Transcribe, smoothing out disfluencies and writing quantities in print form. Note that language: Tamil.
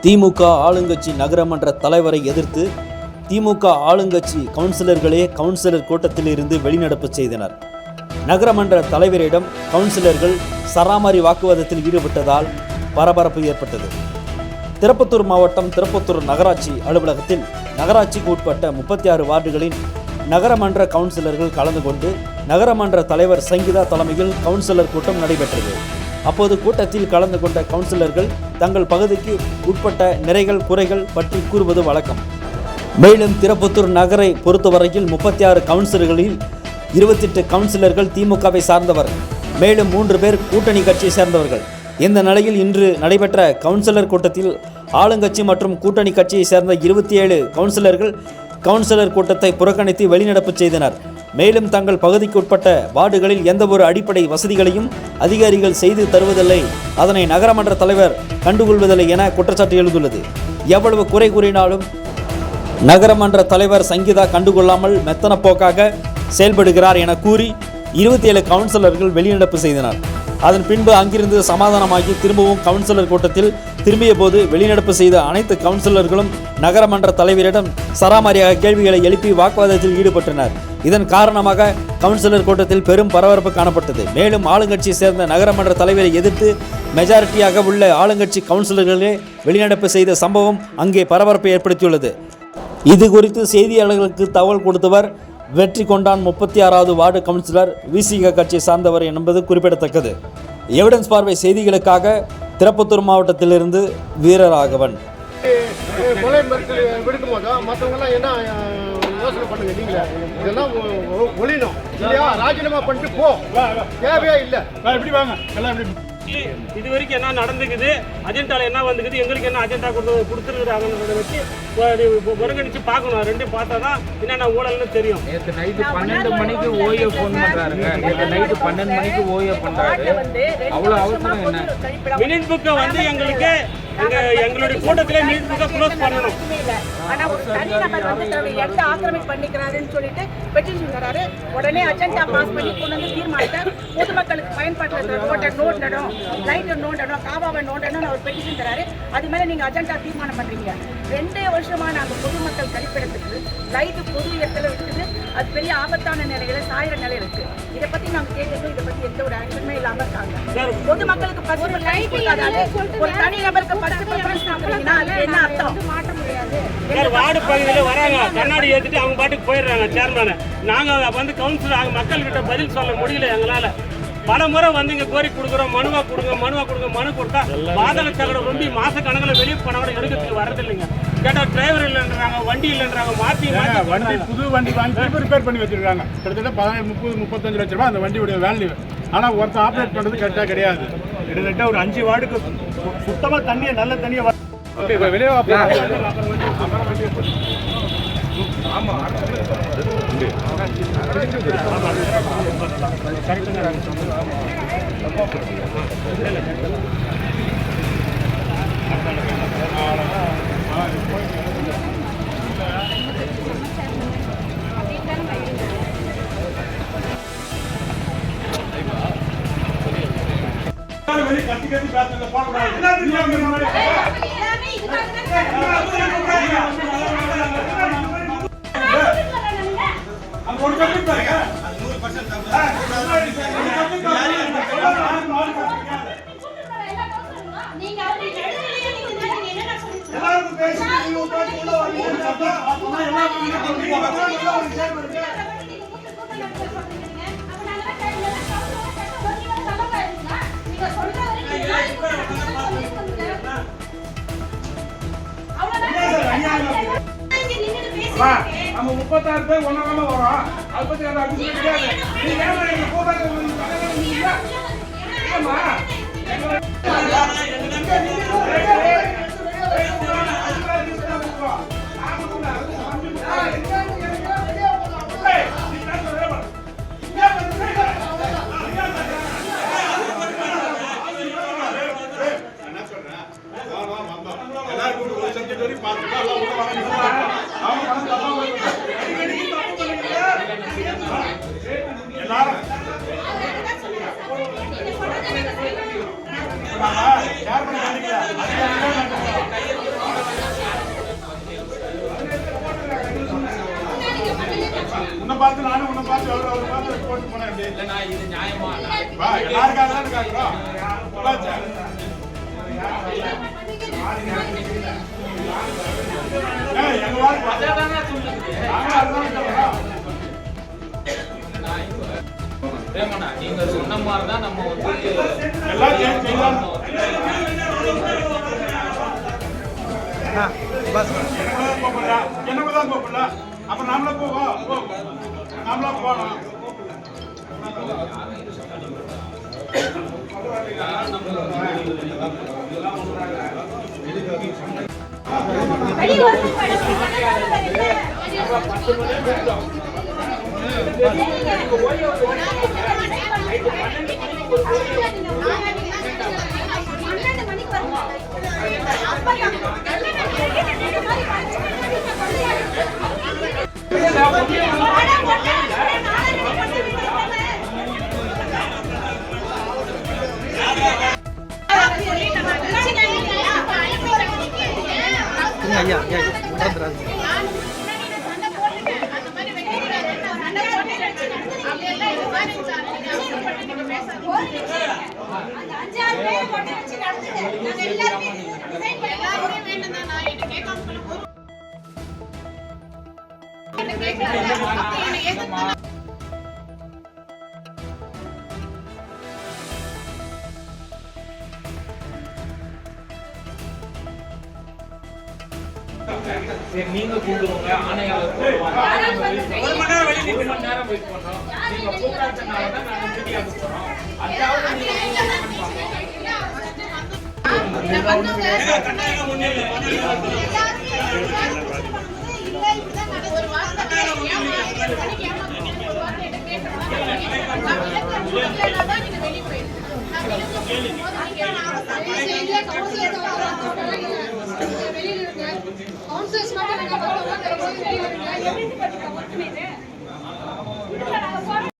திமுக ஆளுங்கட்சி நகரமன்ற தலைவரை எதிர்த்து திமுக ஆளுங்கட்சி கவுன்சிலர்களே கவுன்சிலர் கூட்டத்தில் இருந்து வெளிநடப்பு செய்தனர். நகரமன்ற தலைவரிடம் கவுன்சிலர்கள் சராமாரி வாக்குவாதத்தில் ஈடுபட்டதால் பரபரப்பு ஏற்பட்டது. திருப்பத்தூர் மாவட்டம் திருப்பத்தூர் நகராட்சி அலுவலகத்தில் நகராட்சிக்கு உட்பட்ட 36 வார்டுகளின் நகரமன்ற கவுன்சிலர்கள் கலந்து கொண்டு நகரமன்ற தலைவர் சங்கீதா தலைமையில் கவுன்சிலர் கூட்டம் நடைபெற்றது. அப்போது கூட்டத்தில் கலந்து கொண்ட கவுன்சிலர்கள் தங்கள் பகுதிக்கு உட்பட்ட நிறைகள் குறைகள் பற்றி கூறுவது வழக்கம். மேலும் திருப்பத்தூர் நகரை பொறுத்தவரையில் 36 கவுன்சிலர்களில் 28 கவுன்சிலர்கள் திமுகவை சார்ந்தவர், மேலும் 3 பேர் கூட்டணி கட்சியை சேர்ந்தவர்கள். இந்த நிலையில் இன்று நடைபெற்ற கவுன்சிலர் கூட்டத்தில் ஆளுங்கட்சி மற்றும் கூட்டணி கட்சியை சேர்ந்த 27 கவுன்சிலர்கள் கவுன்சிலர் கூட்டத்தை புறக்கணித்து வெளிநடப்பு செய்தனர். மேலும் தங்கள் பகுதிக்கு உட்பட்ட வார்டுகளில் எந்த ஒரு அடிப்படை வசதிகளையும் அதிகாரிகள் செய்து தருவதில்லை, அதனை நகரமன்ற தலைவர் கண்டுகொள்வதில்லை என குற்றச்சாட்டு எழுந்துள்ளது. எவ்வளவு குறை கூறினாலும் நகரமன்ற தலைவர் சங்கீதா கண்டுகொள்ளாமல் மெத்தன போக்காக செயல்படுகிறார் என கூறி 27 கவுன்சிலர்கள் வெளிநடப்பு செய்தனர். அதன் பின்பு அங்கிருந்து சமாதானமாகி திரும்பவும் கவுன்சிலர் கூட்டத்தில் திரும்பிய போது வெளிநடப்பு செய்த அனைத்து கவுன்சிலர்களும் நகரமன்ற தலைவரிடம் சராமாரியாக கேள்விகளை எழுப்பி வாக்குவாதத்தில் ஈடுபட்டனர். இதன் காரணமாக கவுன்சிலர் கூட்டத்தில் பெரும் பரபரப்பு காணப்பட்டது. மேலும் ஆளுங்கட்சியை சேர்ந்த நகரமன்ற தலைவரை எதிர்த்து மெஜாரிட்டியாக உள்ள ஆளுங்கட்சி கவுன்சிலர்களே வெளிநடப்பு செய்த சம்பவம் அங்கே பரபரப்பை ஏற்படுத்தியுள்ளது. இது குறித்து செய்தியாளர்களுக்கு தகவல் கொடுத்தவர் வெற்றி கொண்டான் 36வது வார்டு கவுன்சிலர் விசிக கட்சியை சார்ந்தவர் என்பது குறிப்பிடத்தக்கது. எவிடன்ஸ் பார்வை செய்திகளுக்காக திருப்பத்தூர் மாவட்டத்திலிருந்து வீரராகவன். கொலை மிரட்டல் விடுக்கும்போது மற்றவங்கலாம் என்ன யோசனை பண்ணுங்க, நீங்களே இதெல்லாம் ஒழியணும் இல்லையா? ராஜினாமா பண்ணிட்டு போ, தேவையா இல்லை. எப்படி வாங்க எல்லாம் எப்படி இது வரைக்கும் என்ன நடந்துக்குது, அஜெண்டாவில் என்ன வந்துக்குது, எங்களுக்கு என்ன அஜெண்டா கொடுத்துருக்குறாங்கன்றத வச்சு ஒருங்கிணைச்சு பார்க்கணும். ரெண்டும் பார்த்தா தான் என்னென்ன ஊழல்னு தெரியும். நேற்று நைட்டு 12 மணிக்கு ஓய்வு ஃபோன் பண்ணுறாருங்க. நேற்று நைட்டு 12 மணிக்கு ஓய்வு பண்ணுறாரு. அவ்வளோ அவசரம் என்ன? மினிட் புக்கை வந்து எங்களுக்கு எங்களுடைய கூட்டத்திலே மினிட் புக்கை க்ளோஸ் பண்ணணும். ஆனா ஒரு தனிநபர் வந்து எந்த ஆக்கிரமிப்பு பண்ணிக்கிறாருன்னு சொல்லிட்டு பெட்டிஷன் தராரு. உடனே அஜெண்டா பாஸ் பண்ணி கொண்டு வந்து தீர்மானத்தை பொதுமக்களுக்கு பயன்பாட்டில் ரோட்டை நோண்டணும், லைட்டை நோண்டணும், காவாவை நோண்டணும்னு அவர் பெட்டிஷன் தராரு. அது மேலே நீங்கள் அஜெண்டா தீர்மானம் பண்ணுறீங்க. 2 வருஷமா நாங்கள் பொதுமக்கள் கழிப்பிடத்துக்கு லைட்டு பொது இடத்துல இருக்குது. அது பெரிய ஆபத்தான நிலையில சாயிர நிலை இருக்கு. இதை பற்றி நாங்கள் கேட்கறோம். இதை பற்றி எந்த ஒரு ஆக்ஷனுமே இல்லாமல் இருக்காங்க. பொதுமக்களுக்கு பசுமை லைட் கொடுக்காது. ஒரு தனிநபருக்கு என்ன அர்த்தம்? மாற்ற முடியாது. வார்டு பகுதியில் வராங்க, கண்ணாடி ஏற்றிட்டு அவங்க பாட்டுக்கு போயிடுறாங்க சேர்மேனை. நாங்கள் வந்து கவுன்சிலர் மக்கள்கிட்ட பதில் சொல்ல முடியல. எங்களால் பல முறை வந்து இங்கே கோரி கொடுக்குறோம், மனுவா கொடுங்க மனு கொடுத்தா பாதள தகடு ரொம்ப மாச கணக்கில் வெளியே பணம் எடுக்கிறதுக்கு வரதில்லைங்க. கேட்டால் டிரைவர் இல்லைன்றாங்க, வண்டி இல்லைன்றாங்க. மாற்றி வண்டி புது வண்டி வாங்கி ரிப்பேர் பண்ணி வச்சிருக்காங்க. கிட்டத்தட்ட 30-35 லட்ச ரூபாய் அந்த வண்டியுடைய வேல்யூ. ஆனால் ஒருத்தர் ஆப்ரேட் பண்ணுறது கரெக்டாக கிடையாது. கிட்டத்தட்ட ஒரு 5 வார்டுக்கு சுத்தமாக தண்ணியை நல்ல தண்ணியை வெளியே ஆமாம். கத்தி கத்தி பேசுறது போடக்கூடாது. நம்ம 36 பேர் ஒன்னாம வரோம். அதை பத்தி கிடையாது. எல்லாரும் போட்டு போனா எப்படி? இல்லைண்ணா இது நியாயமா நாளைக்கு வா, எல்லாருக்காக தான் கேக்குறோம். வா, சார். ஏய், எங்க வாழ்க்கை அதானே சொல்லுது. நாங்க அதுதான் சொல்றோம். ரேமண்ணா நீங்க சொன்ன மாதிரி தான் நம்ம வந்து எல்லாம் சேர்ந்து செய்யலாம். என்னதான் கூப்பிடல அப்ப நாமளே போவோம். நாமளா போகணும். சரி நீங்க கூப்பிடுங்க ஆணையாளர் போடுவாங்க. ஒரு மணி நேரம் வெளியே 1 மணி நேரம் வெயிட் பண்றோம். நீங்க கூப்பிடாதனால தான் நாங்க மீடியாக்கு போறோம். அதாவது கவுன்சிலர்ஸ் மட்டும்